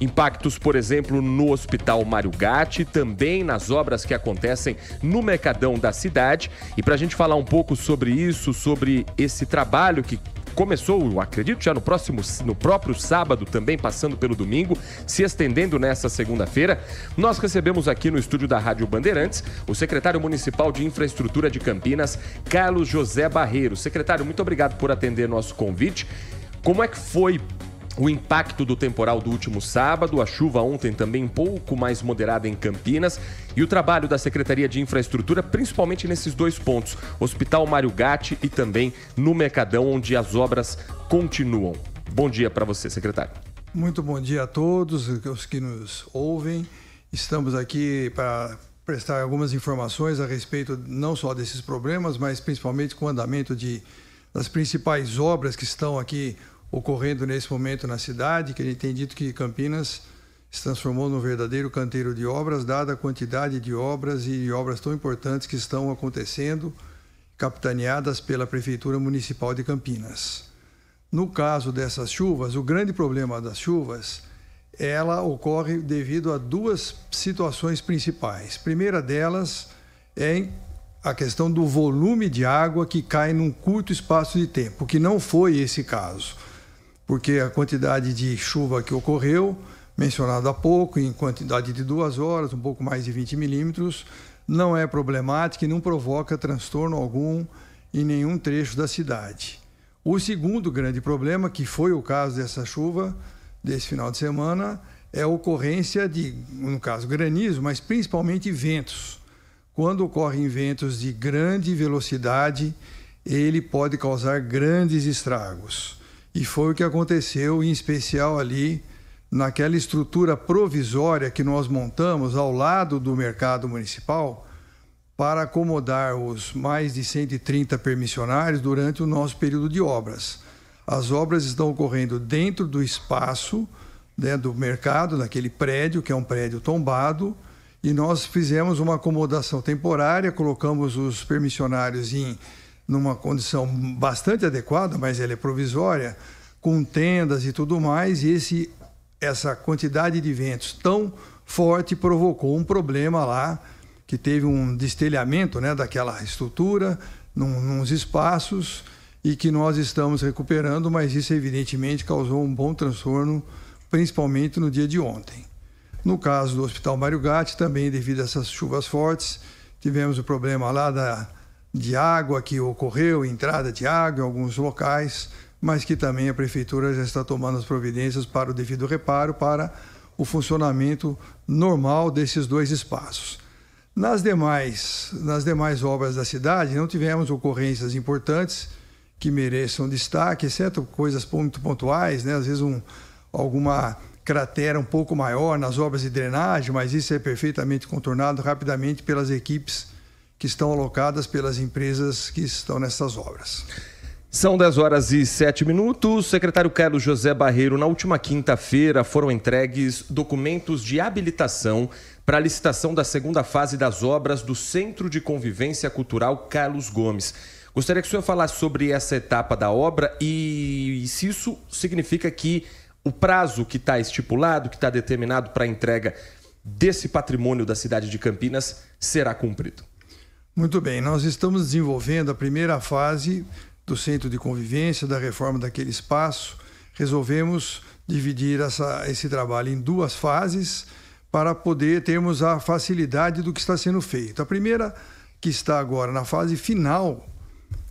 Impactos, por exemplo, no Hospital Mário Gatti, também nas obras que acontecem no Mercadão da cidade. E para a gente falar um pouco sobre isso, sobre esse trabalho que começou, eu acredito, já no próprio sábado, também passando pelo domingo, se estendendo nessa segunda-feira, nós recebemos aqui no estúdio da Rádio Bandeirantes o secretário municipal de Infraestrutura de Campinas, Carlos José Barreiro. Secretário, muito obrigado por atender nosso convite. Como é que foi o impacto do temporal do último sábado, a chuva ontem também um pouco mais moderada em Campinas e o trabalho da Secretaria de Infraestrutura, principalmente nesses dois pontos, Hospital Mário Gatti e também no Mercadão, onde as obras continuam. Bom dia para você, secretário. Muito bom dia a todos os que nos ouvem. Estamos aqui para prestar algumas informações a respeito não só desses problemas, mas principalmente com o andamento das principais obras que estão aqui ocorrendo nesse momento na cidade, que a gente tem dito que Campinas se transformou num verdadeiro canteiro de obras, dada a quantidade de obras e obras tão importantes que estão acontecendo, capitaneadas pela Prefeitura Municipal de Campinas. No caso dessas chuvas, o grande problema das chuvas, ela ocorre devido a duas situações principais. A primeira delas é a questão do volume de água que cai num curto espaço de tempo, que não foi esse caso, porque a quantidade de chuva que ocorreu, mencionado há pouco, em quantidade de 2 horas, um pouco mais de 20 milímetros, não é problemática e não provoca transtorno algum em nenhum trecho da cidade. O segundo grande problema, que foi o caso dessa chuva, desse final de semana, é a ocorrência de, no caso, granizo, mas principalmente ventos. Quando ocorrem ventos de grande velocidade, ele pode causar grandes estragos. E foi o que aconteceu, em especial ali, naquela estrutura provisória que nós montamos ao lado do mercado municipal para acomodar os mais de 130 permissionários durante o nosso período de obras. As obras estão ocorrendo dentro do espaço, né, do mercado, naquele prédio, que é um prédio tombado, e nós fizemos uma acomodação temporária, colocamos os permissionários numa condição bastante adequada, mas ela é provisória, com tendas e tudo mais, e essa quantidade de ventos tão forte provocou um problema lá, que teve um destelhamento, né, daquela estrutura, nos espaços, e que nós estamos recuperando, mas isso evidentemente causou um bom transtorno, principalmente no dia de ontem. No caso do Hospital Mário Gatti, também devido a essas chuvas fortes, tivemos o problema lá de água que ocorreu, entrada de água em alguns locais, mas que também a Prefeitura já está tomando as providências para o devido reparo, para o funcionamento normal desses dois espaços. Nas demais obras da cidade, não tivemos ocorrências importantes que mereçam destaque, exceto coisas muito pontuais, né? Às vezes alguma cratera um pouco maior nas obras de drenagem, mas isso é perfeitamente contornado rapidamente pelas equipes que estão alocadas pelas empresas que estão nessas obras. São 10 horas e 7 minutos. Secretário Carlos José Barreiro, na última quinta-feira foram entregues documentos de habilitação para a licitação da segunda fase das obras do Centro de Convivência Cultural Carlos Gomes. Gostaria que o senhor falasse sobre essa etapa da obra e se isso significa que o prazo que está estipulado, que está determinado para a entrega desse patrimônio da cidade de Campinas será cumprido. Muito bem, nós estamos desenvolvendo a primeira fase do Centro de Convivência, da reforma daquele espaço. Resolvemos dividir esse trabalho em 2 fases para poder termos a facilidade do que está sendo feito. A primeira, que está agora na fase final,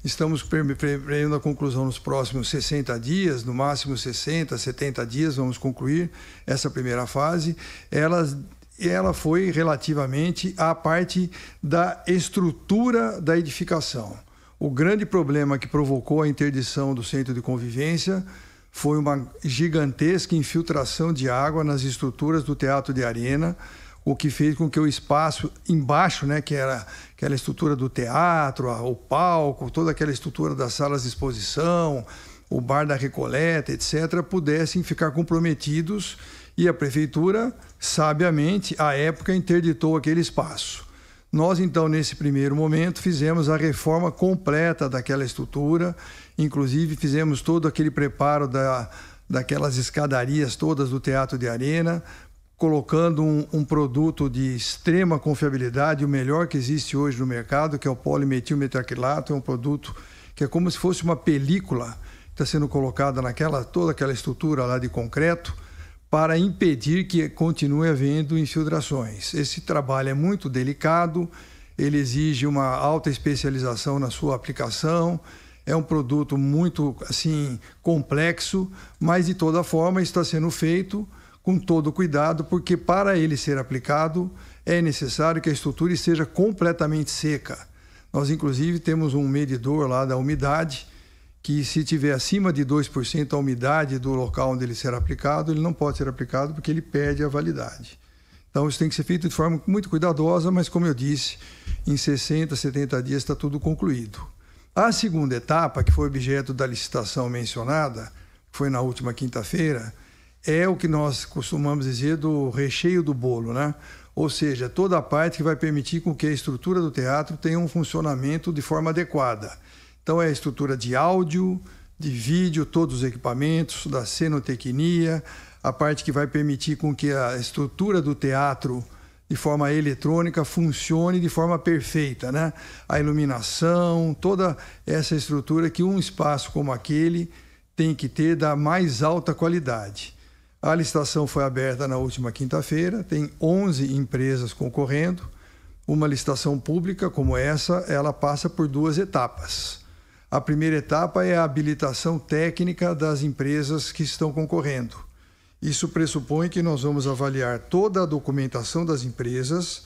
estamos prevendo a conclusão nos próximos 60 dias, no máximo 60, 70 dias, vamos concluir essa primeira fase. Ela foi relativamente à parte da estrutura da edificação. O grande problema que provocou a interdição do Centro de Convivência foi uma gigantesca infiltração de água nas estruturas do Teatro de Arena, o que fez com que o espaço embaixo, né, que era aquela estrutura do teatro, o palco, toda aquela estrutura das salas de exposição, o bar da Recoleta, etc., pudessem ficar comprometidos, e a Prefeitura, sabiamente, à época, interditou aquele espaço. Nós, então, nesse primeiro momento, fizemos a reforma completa daquela estrutura, inclusive fizemos todo aquele preparo daquelas escadarias todas do Teatro de Arena, colocando um produto de extrema confiabilidade, o melhor que existe hoje no mercado, que é o polimetilmetacrilato. É um produto que é como se fosse uma película que está sendo colocada toda aquela estrutura lá de concreto, para impedir que continue havendo infiltrações. Esse trabalho é muito delicado, ele exige uma alta especialização na sua aplicação, é um produto muito assim, complexo, mas de toda forma está sendo feito com todo cuidado, porque para ele ser aplicado é necessário que a estrutura esteja completamente seca. Nós, inclusive, temos um medidor lá da umidade, que se tiver acima de 2% a umidade do local onde ele será aplicado, ele não pode ser aplicado porque ele perde a validade. Então, isso tem que ser feito de forma muito cuidadosa, mas, como eu disse, em 60, 70 dias está tudo concluído. A segunda etapa, que foi objeto da licitação mencionada, que foi na última quinta-feira, é o que nós costumamos dizer do recheio do bolo, né? Ou seja, toda a parte que vai permitir com que a estrutura do teatro tenha um funcionamento de forma adequada. Então, é a estrutura de áudio, de vídeo, todos os equipamentos, da cenotecnia, a parte que vai permitir com que a estrutura do teatro, de forma eletrônica, funcione de forma perfeita, né? A iluminação, toda essa estrutura que um espaço como aquele tem que ter da mais alta qualidade. A licitação foi aberta na última quinta-feira, tem 11 empresas concorrendo. Uma licitação pública como essa, ela passa por 2 etapas. A primeira etapa é a habilitação técnica das empresas que estão concorrendo. Isso pressupõe que nós vamos avaliar toda a documentação das empresas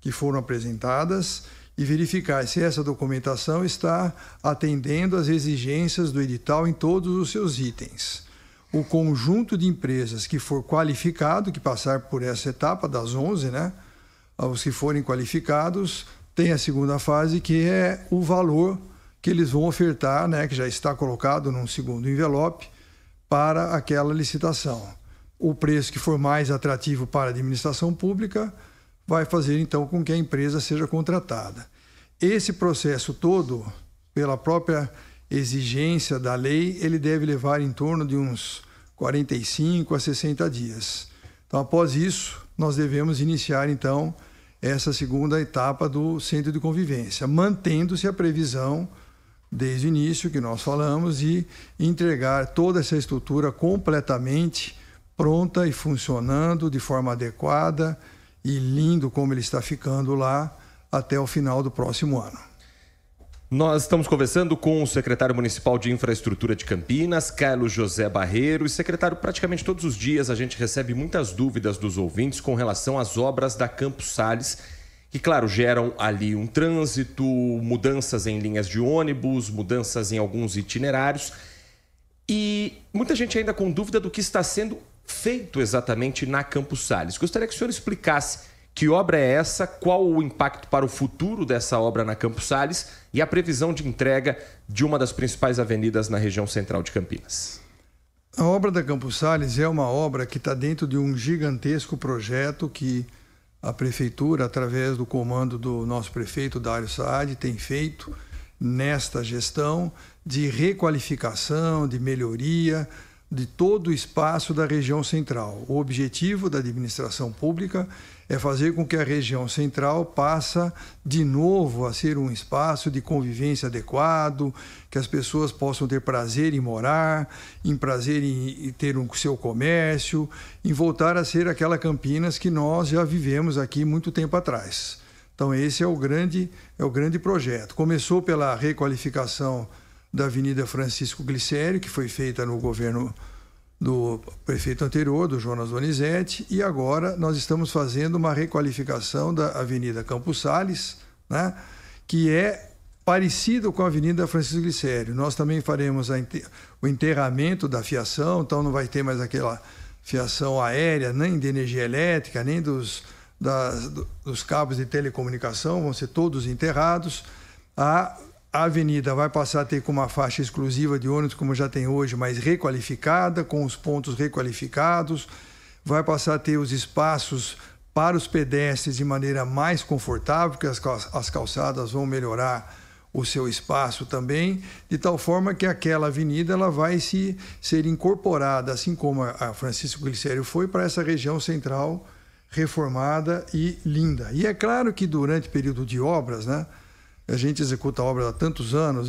que foram apresentadas e verificar se essa documentação está atendendo às exigências do edital em todos os seus itens. O conjunto de empresas que for qualificado, que passar por essa etapa das 11, né? Os que forem qualificados, tem a segunda fase, que é o valor que eles vão ofertar, né? Que já está colocado num segundo envelope para aquela licitação. O preço que for mais atrativo para a administração pública vai fazer, então, com que a empresa seja contratada. Esse processo todo, pela própria exigência da lei, ele deve levar em torno de uns 45 a 60 dias. Então, após isso, nós devemos iniciar, então, essa segunda etapa do centro de convivência, mantendo-se a previsão, desde o início que nós falamos, de entregar toda essa estrutura completamente pronta e funcionando de forma adequada e lindo como ele está ficando lá até o final do próximo ano. Nós estamos conversando com o secretário municipal de infraestrutura de Campinas, Carlos José Barreiro. E, secretário, praticamente todos os dias a gente recebe muitas dúvidas dos ouvintes com relação às obras da Campos Sales, que, claro, geram ali um trânsito, mudanças em linhas de ônibus, mudanças em alguns itinerários. E muita gente ainda com dúvida do que está sendo feito exatamente na Campos Sales. Gostaria que o senhor explicasse que obra é essa, qual o impacto para o futuro dessa obra na Campos Sales e a previsão de entrega de uma das principais avenidas na região central de Campinas. A obra da Campos Sales é uma obra que está dentro de um gigantesco projeto que a Prefeitura, através do comando do nosso prefeito, Dário Saad, tem feito nesta gestão de requalificação, de melhoria de todo o espaço da região central. O objetivo da administração pública é fazer com que a região central passe de novo a ser um espaço de convivência adequado, que as pessoas possam ter prazer em morar, em prazer em ter o seu comércio, em voltar a ser aquela Campinas que nós já vivemos aqui muito tempo atrás. Então esse é o grande projeto. Começou pela requalificação da Avenida Francisco Glicério, que foi feita no governo do prefeito anterior, do Jonas Donizete, e agora nós estamos fazendo uma requalificação da Avenida Campos Sales, né, que é parecido com a Avenida Francisco Glicério. Nós também faremos o enterramento da fiação, então não vai ter mais aquela fiação aérea, nem de energia elétrica, nem dos cabos de telecomunicação, vão ser todos enterrados. A avenida vai passar a ter com uma faixa exclusiva de ônibus, como já tem hoje, mas requalificada, com os pontos requalificados. Vai passar a ter os espaços para os pedestres de maneira mais confortável, porque as calçadas vão melhorar o seu espaço também, de tal forma que aquela avenida ela vai ser incorporada, assim como a Francisco Glicério foi, para essa região central reformada e linda. E é claro que durante o período de obras, né, a gente executa obras há tantos anos,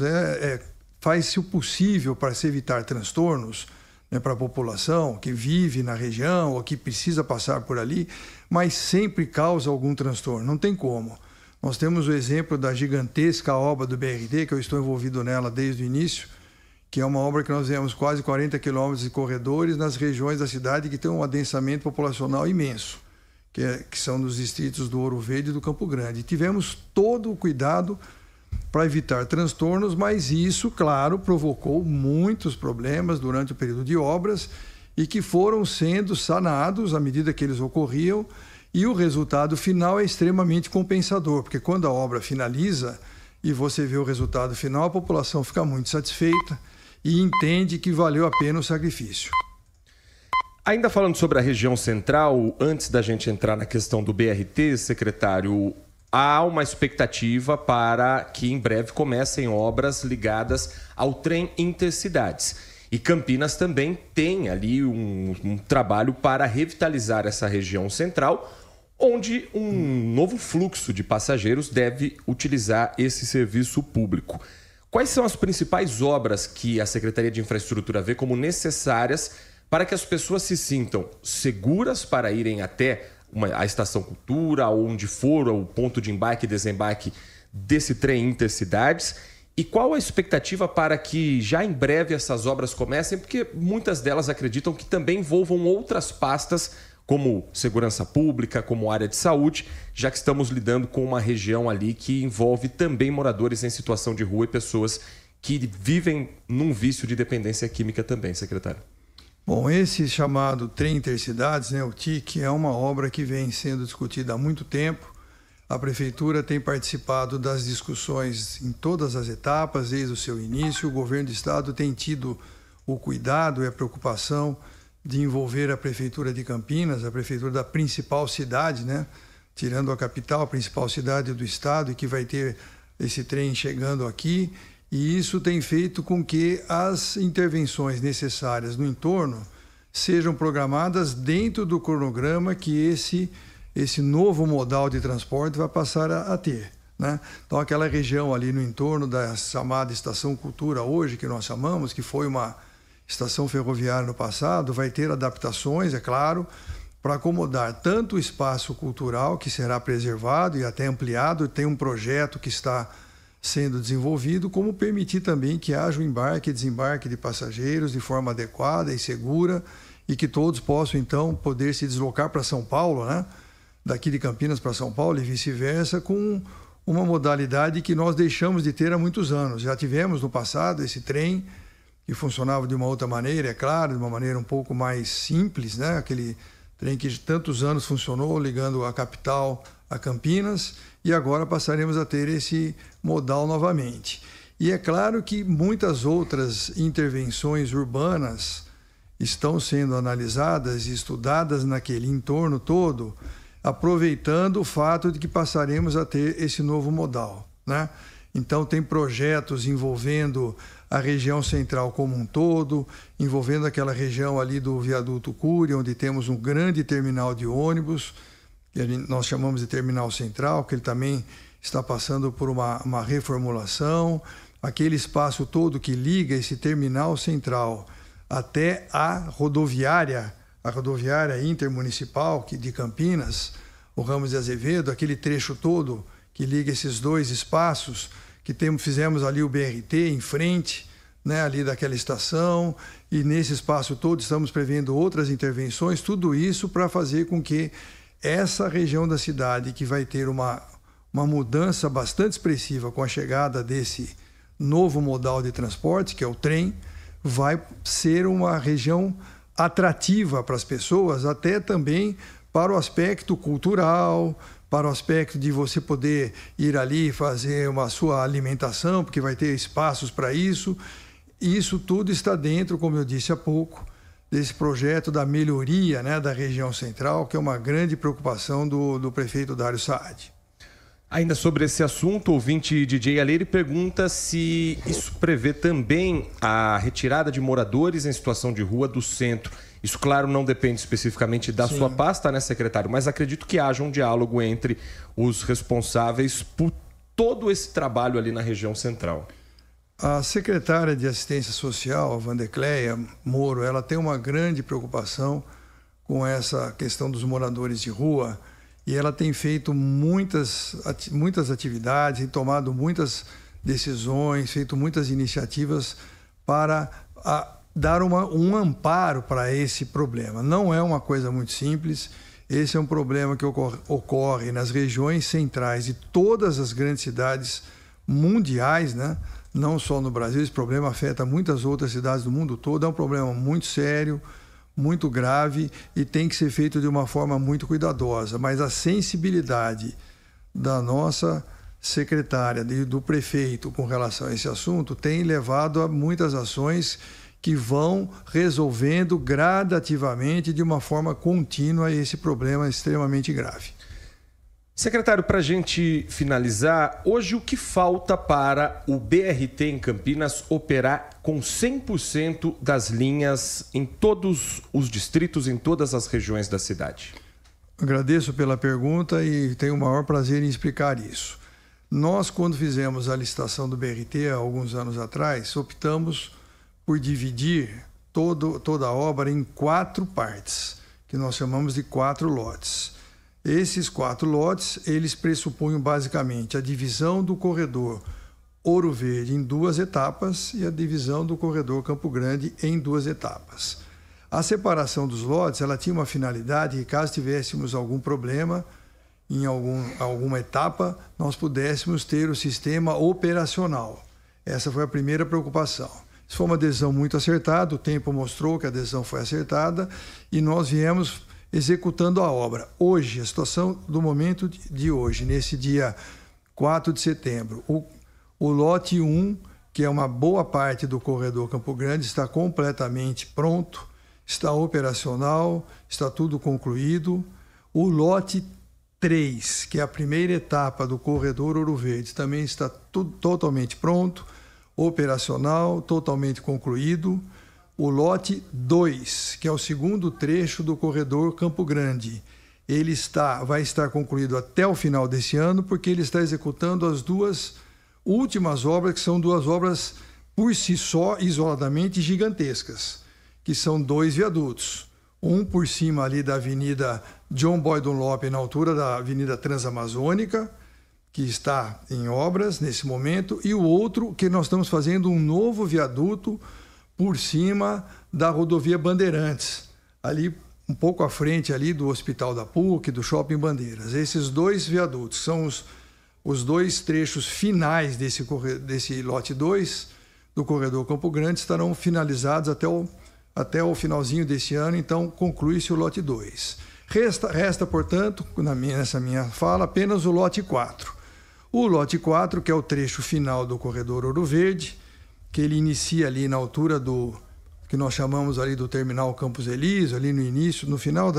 faz-se o possível para se evitar transtornos, né, para a população que vive na região ou que precisa passar por ali, mas sempre causa algum transtorno, não tem como. Nós temos o exemplo da gigantesca obra do BRT, que eu estou envolvido nela desde o início, que é uma obra que nós temos quase 40 quilômetros de corredores nas regiões da cidade que tem um adensamento populacional imenso, que são nos distritos do Ouro Verde e do Campo Grande. E tivemos todo o cuidado para evitar transtornos, mas isso, claro, provocou muitos problemas durante o período de obras e que foram sendo sanados à medida que eles ocorriam. E o resultado final é extremamente compensador, porque quando a obra finaliza e você vê o resultado final, a população fica muito satisfeita e entende que valeu a pena o sacrifício. Ainda falando sobre a região central, antes da gente entrar na questão do BRT, secretário, há uma expectativa para que em breve comecem obras ligadas ao trem intercidades. E Campinas também tem ali um trabalho para revitalizar essa região central, onde um novo fluxo de passageiros deve utilizar esse serviço público. Quais são as principais obras que a Secretaria de Infraestrutura vê como necessárias para que as pessoas se sintam seguras para irem até a Estação Cultura, onde for o ponto de embarque e desembarque desse trem intercidades? E qual a expectativa para que já em breve essas obras comecem? Porque muitas delas acreditam que também envolvam outras pastas, como segurança pública, como área de saúde, já que estamos lidando com uma região ali que envolve também moradores em situação de rua e pessoas que vivem num vício de dependência química também, secretário. Bom, esse chamado Trem Intercidades, né, o TIC, é uma obra que vem sendo discutida há muito tempo. A Prefeitura tem participado das discussões em todas as etapas, desde o seu início. O Governo do Estado tem tido o cuidado e a preocupação de envolver a Prefeitura de Campinas, a Prefeitura da principal cidade, né? Tirando a capital, a principal cidade do Estado, e que vai ter esse trem chegando aqui. E isso tem feito com que as intervenções necessárias no entorno sejam programadas dentro do cronograma que esse novo modal de transporte vai passar a ter, né? Então, aquela região ali no entorno da chamada Estação Cultura hoje, que nós chamamos, que foi uma estação ferroviária no passado, vai ter adaptações, é claro, para acomodar tanto o espaço cultural, que será preservado e até ampliado, tem um projeto que está sendo desenvolvido, como permitir também que haja o embarque e desembarque de passageiros de forma adequada e segura e que todos possam, então, poder se deslocar para São Paulo, né? Daqui de Campinas para São Paulo e vice-versa, com uma modalidade que nós deixamos de ter há muitos anos. Já tivemos no passado esse trem que funcionava de uma outra maneira, é claro, de uma maneira um pouco mais simples, né? Aquele trem que tantos anos funcionou, ligando a capital a Campinas, e agora passaremos a ter esse modal novamente. E é claro que muitas outras intervenções urbanas estão sendo analisadas e estudadas naquele entorno todo, aproveitando o fato de que passaremos a ter esse novo modal, né? Então, tem projetos envolvendo a região central como um todo, envolvendo aquela região ali do Viaduto Cury, onde temos um grande terminal de ônibus, que nós chamamos de terminal central, que ele também está passando por uma reformulação. Aquele espaço todo que liga esse terminal central até a rodoviária intermunicipal de Campinas, o Ramos de Azevedo, aquele trecho todo que liga esses dois espaços, que fizemos ali o BRT em frente, né, ali daquela estação, e nesse espaço todo estamos prevendo outras intervenções, tudo isso para fazer com que essa região da cidade, que vai ter uma mudança bastante expressiva com a chegada desse novo modal de transporte, que é o trem, vai ser uma região atrativa para as pessoas, até também para o aspecto cultural, para o aspecto de você poder ir ali fazer a sua alimentação, porque vai ter espaços para isso. E isso tudo está dentro, como eu disse há pouco, desse projeto da melhoria, né, da região central, que é uma grande preocupação do prefeito Dário Saad. Ainda sobre esse assunto, o ouvinte DJ Aleire pergunta se isso prevê também a retirada de moradores em situação de rua do centro. Isso, claro, não depende especificamente da sua pasta, né, secretário? Mas acredito que haja um diálogo entre os responsáveis por todo esse trabalho ali na região central. A secretária de Assistência Social, a Vandecleia Moro, ela tem uma grande preocupação com essa questão dos moradores de rua e ela tem feito muitas atividades, tem tomado muitas decisões, feito muitas iniciativas para dar um amparo para esse problema. Não é uma coisa muito simples. Esse é um problema que ocorre nas regiões centrais de todas as grandes cidades mundiais, né? Não só no Brasil. Esse problema afeta muitas outras cidades do mundo todo. É um problema muito sério, muito grave e tem que ser feito de uma forma muito cuidadosa. Mas a sensibilidade da nossa secretária, do prefeito com relação a esse assunto tem levado a muitas ações que vão resolvendo gradativamente, de uma forma contínua, esse problema extremamente grave. Secretário, para a gente finalizar, hoje o que falta para o BRT em Campinas operar com 100% das linhas em todos os distritos, em todas as regiões da cidade? Agradeço pela pergunta e tenho o maior prazer em explicar isso. Nós, quando fizemos a licitação do BRT há alguns anos atrás, optamos por dividir toda a obra em 4 partes, que nós chamamos de 4 lotes. Esses 4 lotes, eles pressupunham basicamente a divisão do corredor Ouro Verde em 2 etapas e a divisão do corredor Campo Grande em 2 etapas. A separação dos lotes, ela tinha uma finalidade que, caso tivéssemos algum problema em alguma etapa, nós pudéssemos ter o sistema operacional. Essa foi a primeira preocupação. Isso foi uma decisão muito acertada, o tempo mostrou que a decisão foi acertada e nós viemos executando a obra. Hoje, a situação do momento de hoje, nesse dia 4 de setembro, o lote 1, que é uma boa parte do corredor Campo Grande, está completamente pronto, está operacional, está tudo concluído. O lote 3, que é a primeira etapa do corredor Ouro Verde, também está tudo totalmente pronto, operacional, totalmente concluído. O lote 2, que é o segundo trecho do corredor Campo Grande, ele vai estar concluído até o final desse ano, porque ele está executando as 2 últimas obras, que são 2 obras por si só, isoladamente gigantescas, que são 2 viadutos. Um por cima ali da Avenida John Boy Dunlop, na altura da Avenida Transamazônica, que está em obras nesse momento, e o outro que nós estamos fazendo um novo viaduto por cima da rodovia Bandeirantes, ali um pouco à frente ali do Hospital da PUC, do Shopping Bandeiras. Esses 2 viadutos são os 2 trechos finais desse lote 2 do corredor Campo Grande, estarão finalizados até o finalzinho desse ano, então conclui-se o lote 2. Resta, portanto, nessa minha fala, apenas o lote 4. O lote 4, que é o trecho final do corredor Ouro Verde, que ele inicia ali na altura do que nós chamamos ali do terminal Campos Elísio, ali no início, no final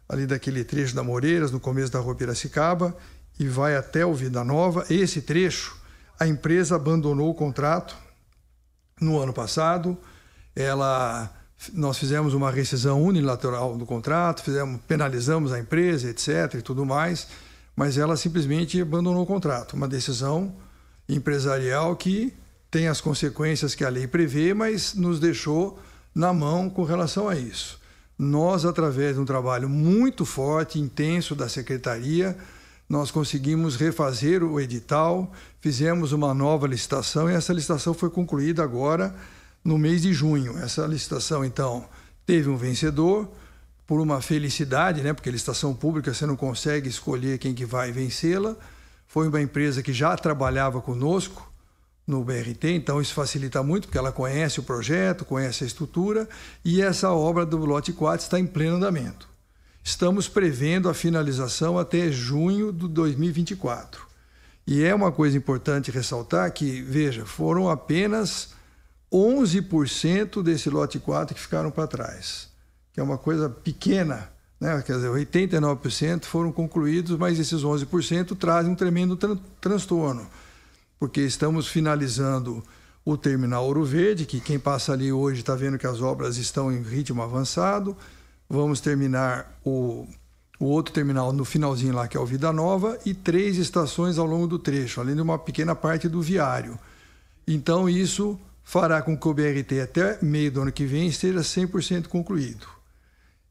ali daquele trecho da Moreiras, no começo da Rua Piracicaba, e vai até o Vida Nova. Esse trecho, a empresa abandonou o contrato no ano passado. Nós fizemos uma rescisão unilateral do contrato, penalizamos a empresa, etc. e tudo mais, mas ela simplesmente abandonou o contrato. Uma decisão empresarial que tem as consequências que a lei prevê, mas nos deixou na mão com relação a isso. Nós, através de um trabalho muito forte, intenso da Secretaria, nós conseguimos refazer o edital, fizemos uma nova licitação e essa licitação foi concluída agora no mês de junho. Essa licitação, então, teve um vencedor, por uma felicidade, né? Porque a licitação pública você não consegue escolher quem que vai vencê-la. Foi uma empresa que já trabalhava conosco no BRT, então isso facilita muito, porque ela conhece o projeto, conhece a estrutura, e essa obra do lote 4 está em pleno andamento. Estamos prevendo a finalização até junho de 2024. E é uma coisa importante ressaltar que, veja, foram apenas 11% desse lote 4 que ficaram para trás, que é uma coisa pequena né? Quer dizer, 89% foram concluídos, mas esses 11% trazem um tremendo transtorno, porque estamos finalizando o terminal Ouro Verde, que quem passa ali hoje está vendo que as obras estão em ritmo avançado. Vamos terminar o outro terminal no finalzinho lá, que é o Vida Nova, e 3 estações ao longo do trecho, além de uma pequena parte do viário. Então, isso fará com que o BRT até meio do ano que vem esteja 100% concluído.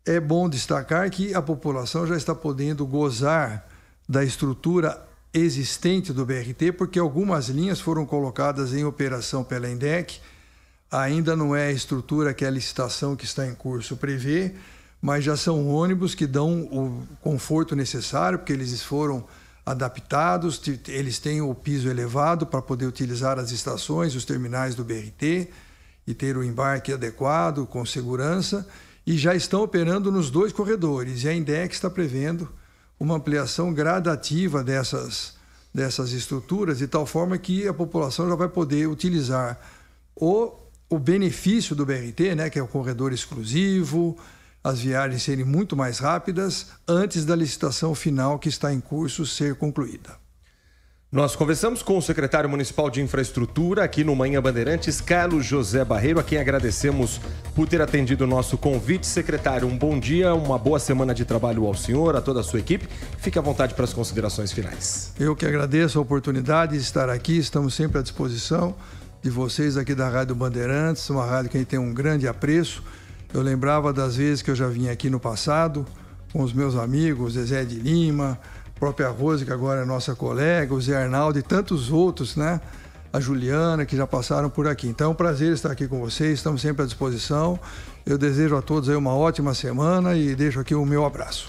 É bom destacar que a população já está podendo gozar da estrutura existente do BRT, porque algumas linhas foram colocadas em operação pela ENDEC. Ainda não é a estrutura que a licitação que está em curso prevê, mas já são ônibus que dão o conforto necessário, porque eles foram adaptados, eles têm o piso elevado para poder utilizar as estações, os terminais do BRT e ter o embarque adequado, com segurança, e já estão operando nos 2 corredores. E a ENDEC está prevendo uma ampliação gradativa dessas estruturas, de tal forma que a população já vai poder utilizar o benefício do BRT, né, que é o corredor exclusivo, as viagens serem muito mais rápidas antes da licitação final que está em curso ser concluída. Nós conversamos com o secretário municipal de infraestrutura aqui no Manhã Bandeirantes, Carlos José Barreiro, a quem agradecemos por ter atendido o nosso convite. Secretário, um bom dia, uma boa semana de trabalho ao senhor, a toda a sua equipe. Fique à vontade para as considerações finais. Eu que agradeço a oportunidade de estar aqui, estamos sempre à disposição de vocês aqui da Rádio Bandeirantes, uma rádio que a gente tem um grande apreço. Eu lembrava das vezes que eu já vim aqui no passado com os meus amigos, Zezé de Lima, a própria Rose, que agora é nossa colega, o Zé Arnaldo e tantos outros, né? A Juliana, que já passaram por aqui. Então é um prazer estar aqui com vocês, estamos sempre à disposição. Eu desejo a todos aí uma ótima semana e deixo aqui o meu abraço.